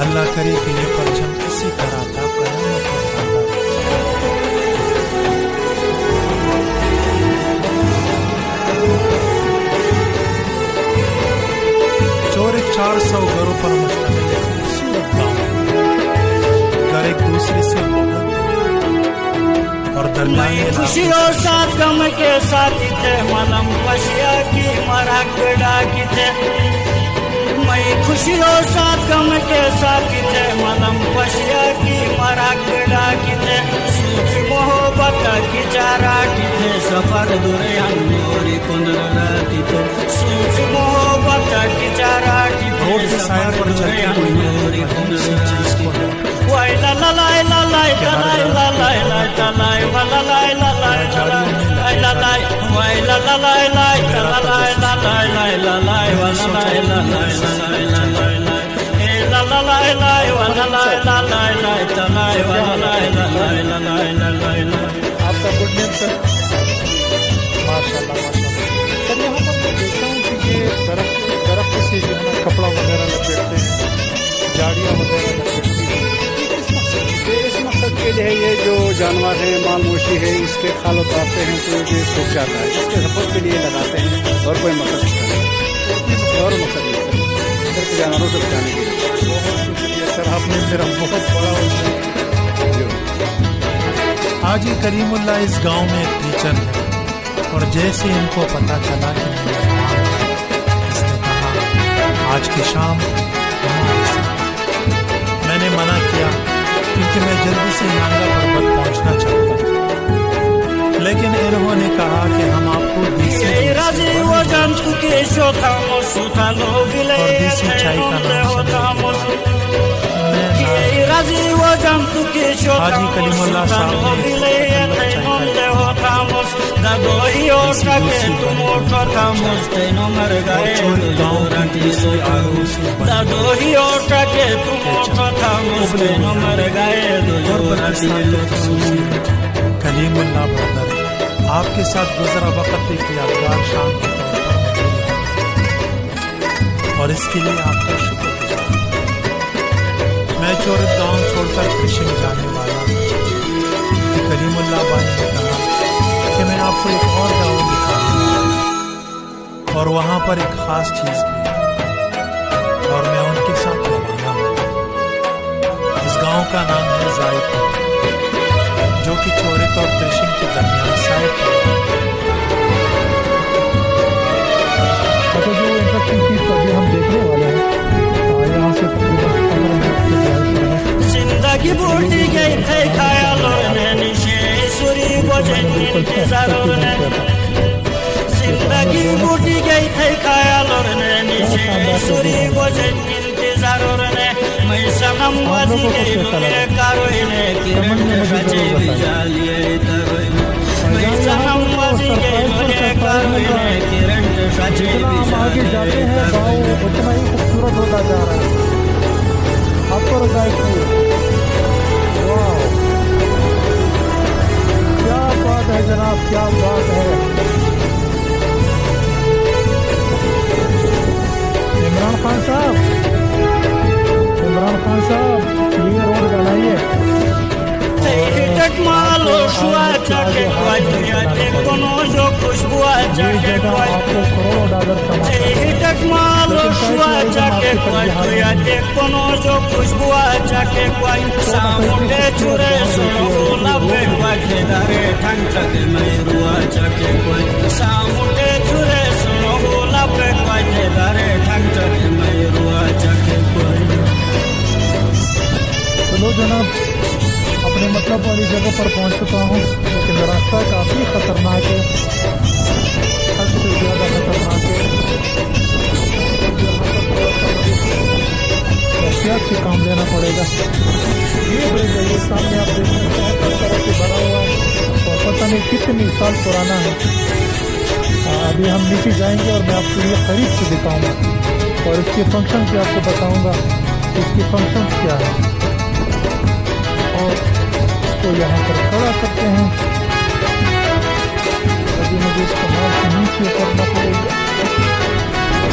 अल्लाह करे कि ये परचम इसी तरह था क़यामत तक रहता रहे। चौरे 400 घरों पर मुश्तमिल एक खूबसूरत गाँव, घर एक दूसरे से बहुत और दरमियान खुशी और साथ गम के साथ थे मलम पशिया की मराक डाकी थे। मैं खुशी और साथ गम के साथ थे मलम पशिया की मराक डाकी थे। सूखी मोहब्बत की चाराटी थे सफर दुरियान मोरी कुंदराती थे। सूखी मोहब्बत की चाराटी थे सफर दुरियान मोरी कुंदराती थे। वाई ला ला ला ला ला ला ला ला ला ला ला ला आपका गुड नेम सर? माशाल्लाह माशाल्लाह। सर यहाँ पर मैं देखता हूँ कि ये दरख्त से जो है ना कपड़ा वगैरह लपेटते हैं, झाड़ियाँ वगैरह लपेटती हैं, इस मकसद के लिए ये जो जानवर है माल मोशी है इसके खाल उतारते हैं तो ये सूख जाता है, इसके सपोर्ट के लिए लगाते हैं और कोई मकसद नहीं है और मकसद नहीं सर के जानवरों से बचाने के लिए। बहुत शुक्रिया सर, आपने मेरा बहुत बड़ा हाजी करीमुल्लाह इस गांव में एक टीचर है और जैसे इनको पता चला कि इसने कहा आज की शाम मैंने मना किया क्योंकि मैं जल्दी से नांगा पर्वत पहुंचना चाहता हूँ, लेकिन इन्होंने कहा कि हम आपको देसी चाय का नाम हाजी कलीमुल्लाह साहब कलीमुल्लाह ब्रदर आपके साथ गुजरा वक्त एक यादगार शाम के तौर पर और इसके लिए आपका शुक्रगुजार। मैं चौरत गांव छोड़कर कृषि में जाने वाला हूँ। करीमुल्लाह भाई ने कहा कि मैं आपको एक और गांव दिखाऊंगा और वहां पर एक खास चीज भी है और मैं उनके साथ रवाना हूँ। इस गांव का नाम है जायपुर, जो कि चौरत और कृषि के दरमियान साइड पर। जो इंटरेस्टिंग चीज अभी हम देखने वाले हैं यहाँ से जिंदगी बूटी गई थे खाया लोने निशे सुरी बजन इंतजारों ने। जिंदगी बूटी गई थे खाया लोने निशे सुरी बजन इंतजारों ने। मैं सनम वाजी गई लोने कारोइने किरण सचे बिजालिए तरोइ। मैं सनम वाजी गई लोने कारोइने किरण सचे बिजालिए तरोइ। उतना ही खूबसूरत होता जा रहा है। आपको क्या बात है जनाब, क्या बात है। इमरान खान साहब ये रोड बनाइए। मालो शुआ जाके कोनो जो खुशबू जाके आपको करोड़ों डॉलर मालो शुआ जाके कोनो जो खुशबू जाके कोई सामुंडे छुरे सुनो लबे वाके दारे ठंग चके मैं रुआ जाके कोई सामुंडे छुरे सुनो लबे वाके दारे ठंग चके मैं रुआ जाके कोई। चलो जनाब अपने मतलब वाली जगह पर पहुंच चुका हूँ, लेकिन रास्ता काफ़ी खतरनाक है, हद से ज़्यादा खतरनाक है। एहतियात से काम लेना पड़ेगा। ये ब्रिज है, ये सामने आप देख सकते हैं हर तरह से बना हुआ है और पता नहीं कितनी साल पुराना है। अभी हम नीचे जाएंगे और मैं आपको ये करीब से दिखाऊंगा और इसके फंक्शन भी आपको बताऊंगा इसके फंक्शन क्या है। और तो यहाँ पर खड़ा करते हैं, अभी मुझे इस्तेमाल से नीचे करना पड़ेगा।